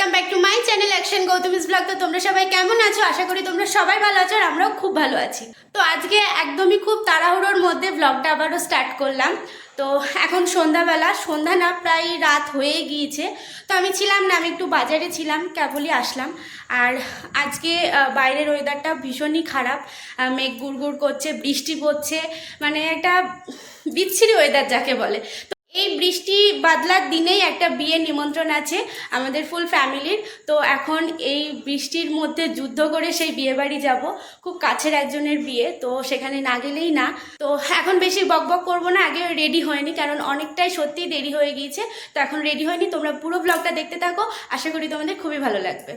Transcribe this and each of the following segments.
Welcome back to my channel action Gautami's blog. তো তোমরা সবাই কেমন আছো? আশা করি তোমরা সবাই ভালো আছো আর আমরাও খুব ভালো আছি। তো আজকে একদমই খুব তাড়াহুড়োর মধ্যে ব্লগটা আবারও স্টার্ট করলাম। তো এখন সন্ধ্যাবেলা, সন্ধ্যা না প্রায় রাত হয়ে গিয়েছে। তো আমি ছিলাম না, আমি একটু বাজারে ছিলাম, কেবলই আসলাম। আর আজকে বাইরের ওয়েদারটা ভীষণই খারাপ, মেঘ গুড় করছে, বৃষ্টি পড়ছে, মানে একটা বিচ্ছিরি ওয়েদার যাকে বলে। এই বৃষ্টি বাদলার দিনেই একটা বিয়ের নিমন্ত্রণ আছে আমাদের ফুল ফ্যামিলির। তো এখন এই বৃষ্টির মধ্যে যুদ্ধ করে সেই বিয়ে বাড়ি যাবো, খুব কাছের একজনের বিয়ে, তো সেখানে না গেলেই না। তো এখন বেশি বকবক করবো না, আগে রেডি হয়নি, কারণ অনেকটাই সত্যিই দেরি হয়ে গিয়েছে। তো এখন রেডি হয়নি, তোমরা পুরো ব্লগটা দেখতে থাকো, আশা করি তোমাদের খুবই ভালো লাগবে।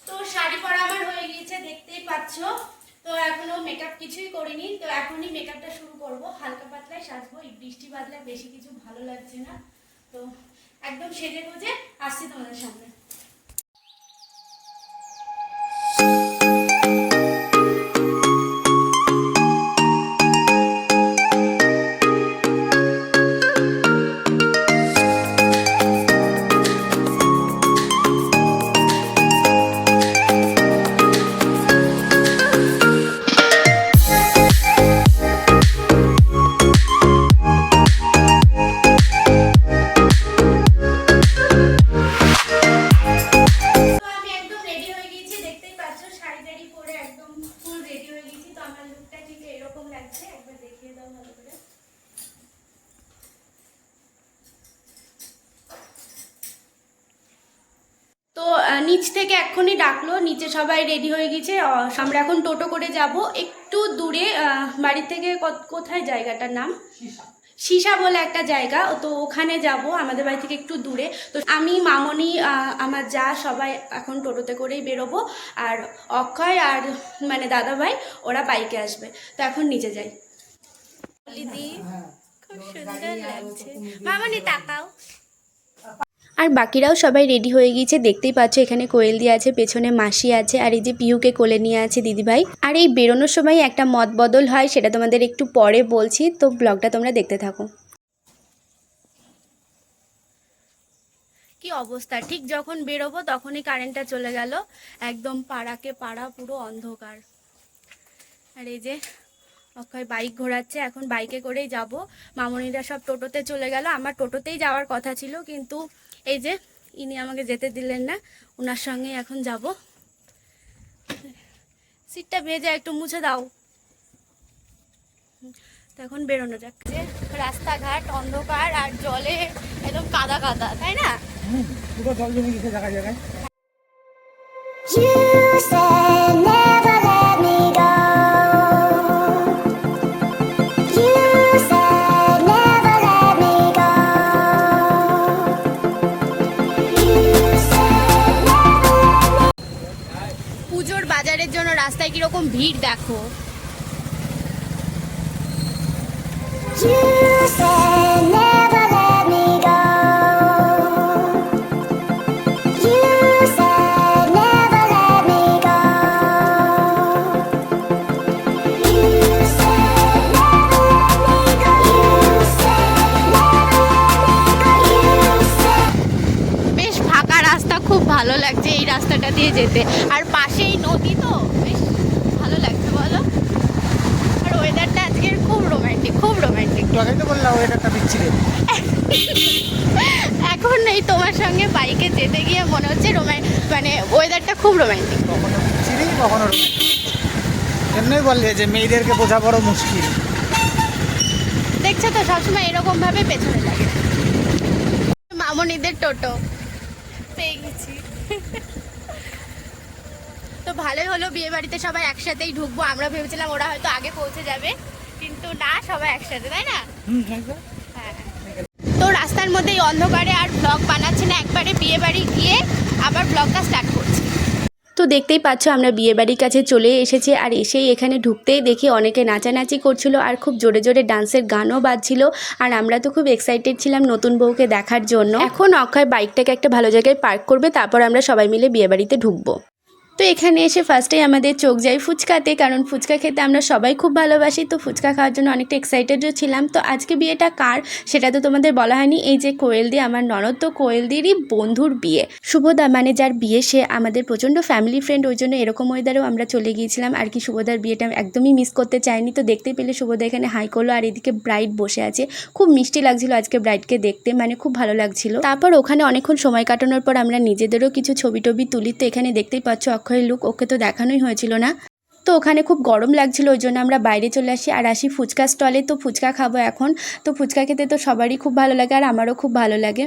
তো শাড়ি পরা আমার হয়ে গিয়েছে, দেখতেই পাচ্ছ। তো এখনো মেকআপ কিছুই করিনি, তো এখনই মেকআপটা শুরু করব। হালকা পাতলায় সাজবো, এই বৃষ্টি বাদলায় বেশি কিছু ভালো লাগছে না। তো একদম সেজে গুজে আসছি তোমাদের সামনে। তো নিচ থেকে এক্ষুনি ডাকলো, নিচে সবাই রেডি হয়ে গেছে। আমরা এখন টোটো করে যাব একটু দূরে, বাড়ি থেকে কোথায় জায়গাটার নাম, সীসা বলে একটা জায়গা, তো ওখানে যাব আমাদের বাড়ি থেকে একটু দূরে। তো আমি, মামনি, আমার যা সবাই এখন টোটোতে করেই বেরোবো। আর অক্ষয় আর মানে দাদা ভাই ওরা বাইকে আসবে। তো এখন নিচে যাই। দিদি খুব সুন্দর লাগছে, মামনি তাকাও। আর বাকিরাও সবাই রেডি হয়ে গিয়েছে, দেখতেই পাচ্ছ। এখানে কোয়েল দিয়ে আছে, পেছনে মাসি আছে, আর এই যে পিহুকে কোলে নিয়ে আছে দিদিভাই। আর এই বেরোনোর সময় একটা মত বদল হয়, সেটা তোমাদের একটু পরে বলছি, তো ব্লগটা তোমরা দেখতে থাকো। কি অবস্থা, ঠিক যখন বেরোবো তখনই কারেন্টটা চলে গেল, একদম পাড়াকে পাড়া পুরো অন্ধকার। আর এই যে অক্ষয় বাইক ঘোরাচ্ছে, এখন বাইকে করেই যাব। মামনিরা সব টোটোতে চলে গেল, আমার টোটোতেই যাওয়ার কথা ছিল, কিন্তু এই যে ইনি আমাকে যেতে দিলেন না, ওনার সঙ্গে এখন যাব। সিটটা ভেজা, একটু মুছে দাও। তো এখন বেরোনো যাচ্ছে, রাস্তাঘাট অন্ধকার আর জলে একদম কাদা কাদা, তাই না? পুরো জল জমে গেছে জায়গায় জায়গায়। পুজোর বাজারের জন্য রাস্তায় কিরকম ভিড় দেখো। বেশ ফাঁকা রাস্তা, খুব ভালো লাগছে এই রাস্তাটা দিয়ে যেতে, আর পাশেই নদী, তো বেশ ভালো লাগছে বলো। আর ওয়েদারটা আজকের খুব রোমান্টিক, খুব রোমান্টিক। এখন এই তোমার সঙ্গে বাইকে যেতে গিয়ে মনে হচ্ছে মানে ওয়েদারটা খুব রোমান্টিক। এমনি বললে যে মেয়েদেরকে বোঝা বড় মুশকিল। দেখছো তো, সবসময় এরকম ভাবে পেছনে লাগে। মামনিদের টোটো পেয়ে গেছি। তো ভালোই হলো, বিয়ে বাড়িতে সবাই একসাথেই ঢুকবো। আমরা ভেবেছিলাম ওরা হয়তো আগে পৌঁছে যাবে, কিন্তু না, সবাই একসাথে, তাই না? হ্যাঁ। তো রাস্তার মধ্যে এই অন্ধকারে আর ব্লগ বানাচ্ছি না, একবারে বিয়ে বাড়ি গিয়ে আবার ব্লগটা স্টার্ট করছি। তো দেখতেই পাচ্ছ আমরা বিয়ে বাড়ির কাছে চলে এসেছি, আর এসেই এখানে ঢুকতেই দেখি অনেকে নাচানাচি করছিল, আর খুব জোরে জোরে ডান্সের গানও বাজছিল। আর আমরা তো খুব এক্সাইটেড ছিলাম নতুন বউকে দেখার জন্য। এখন অক্ষয় বাইকটাকে একটা ভালো জায়গায় পার্ক করবে, তারপর আমরা সবাই মিলে বিয়ে বাড়িতে ঢুকবো। তো এখানে এসে ফার্স্টেই আমাদের চোখ যায় ফুচকাতে, কারণ ফুচকা খেতে আমরা সবাই খুব ভালোবাসি। তো ফুচকা খাওয়ার জন্য অনেকটা এক্সাইটেডও ছিলাম। তো আজকে বিয়েটা কার সেটা তো তোমাদের বলা হয়নি। এই যে কোয়েলদি, আমার ননদ, তো কোয়েলদিরই বন্ধুর বিয়ে। শুভদা মানে যার বিয়ে সে আমাদের প্রচণ্ড ফ্যামিলি ফ্রেন্ড, ওই জন্য এরকম ওয়েদারেও আমরা চলে গিয়েছিলাম আর কি। শুভদার বিয়েটা একদমই মিস করতে চাইনি। তো দেখতেই পেলে শুভদা এখানে হাই করলো আর এদিকে ব্রাইড বসে আছে। খুব মিষ্টি লাগছিল আজকে ব্রাইডকে দেখতে, মানে খুব ভালো লাগছিল। তারপর ওখানে অনেকক্ষণ সময় কাটানোর পর আমরা নিজেদেরও কিছু ছবি টবি তুলি। তো এখানে দেখতেই পাচ্ছ অক্ষয়ের লুক, ওকে তো দেখানোই হয়েছিল না। তো ওখানে খুব গরম লাগছিল, ওই জন্য আমরা বাইরে চলে আসি ফুচকা স্টলে। তো ফুচকা খাবো এখন। তো ফুচকা খেতে তো সবারই খুব ভালো লাগে আর আমারও খুব ভালো লাগে।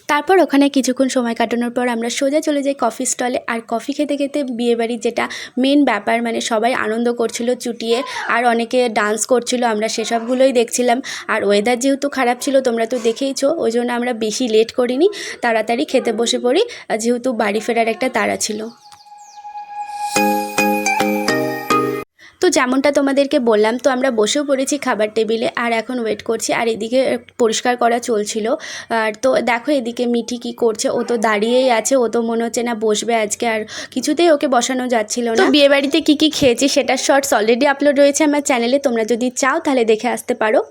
তারপর ওখানে কিছুক্ষণ সময় কাটানোর পর আমরা সোজা চলে যাই কফি স্টলে। আর কফি খেতে খেতে বিয়েবাড়ির যেটা মেন ব্যাপার, মানে সবাই আনন্দ করছিল চুটিয়ে আর অনেকে ডান্স করছিল, আমরা সেসবগুলোই দেখছিলাম। আর ওয়েদার যেহেতু খারাপ ছিল তোমরা তো দেখেইছো, ওই জন্য আমরা বেশি লেট করিনি, তাড়াতাড়ি খেতে বসে পড়ি, যেহেতু বাড়ি ফেরার একটা তাড়া ছিল। তো যেমনটা তোমাদেরকে বললাম, তো আমরা বসেও পড়েছি খাবার টেবিলে আর এখন ওয়েট করছি। আর এদিকে পরিষ্কার করা চলছিল। আর তো দেখো এদিকে মিঠি কি করছে, ও তো দাঁড়িয়েই আছে, ও তো মনে হচ্ছে না বসবে আজকে, আর কিছুতেই ওকে বসানো যাচ্ছিল না। তো বিয়েবাড়িতে কী কী খেয়েছি সেটার শর্টস অলরেডি আপলোড রয়েছে আমার চ্যানেলে, তোমরা যদি চাও তাহলে দেখে আসতে পারো।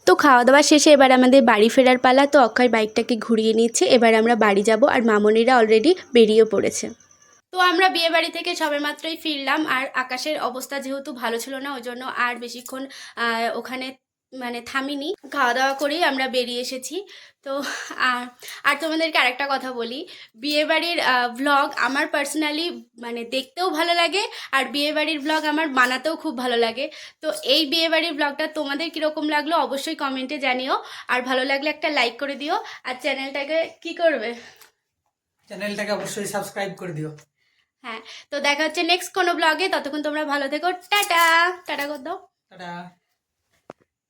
তো খাওয়া দাওয়া শেষে এবার আমাদের বাড়ি ফেরার পালা। তো অক্ষয় বাইকটাকে ঘুরিয়ে নিচ্ছে, এবার আমরা বাড়ি যাব আর মামনিরা অলরেডি বেরিয়ে পড়েছে। তো আমরা বিয়ে বাড়ি থেকে সবেমাত্রই ফিরলাম আর আকাশের অবস্থা যেহেতু ভালো ছিল না, ওই জন্য আর বেশিক্ষণ ওখানে মানে থামিনি, খাওয়া দাওয়া করেই আমরা বেরিয়ে এসেছি। তো আর তোমাদেরকে আরেকটা কথা বলি, বিয়েবাড়ির ভ্লগ আমার পার্সোনালি মানে দেখতেও ভালো লাগে আর বিয়েবাড়ির ভ্লগ আমার বানাতেও খুব ভালো লাগে। তো এই বিয়েবাড়ির ভ্লগটা তোমাদের কীরকম লাগলো অবশ্যই কমেন্টে জানিও, আর ভালো লাগলে একটা লাইক করে দিও আর চ্যানেলটাকে কি করবে, চ্যানেলটাকে অবশ্যই সাবস্ক্রাইব করে দিও। হ্যাঁ, তো দেখা হচ্ছে নেক্সট কোনো ব্লগে, ততক্ষণ তোমরা ভালো থেকো, টাটা টাটা করে দাও। টাটা।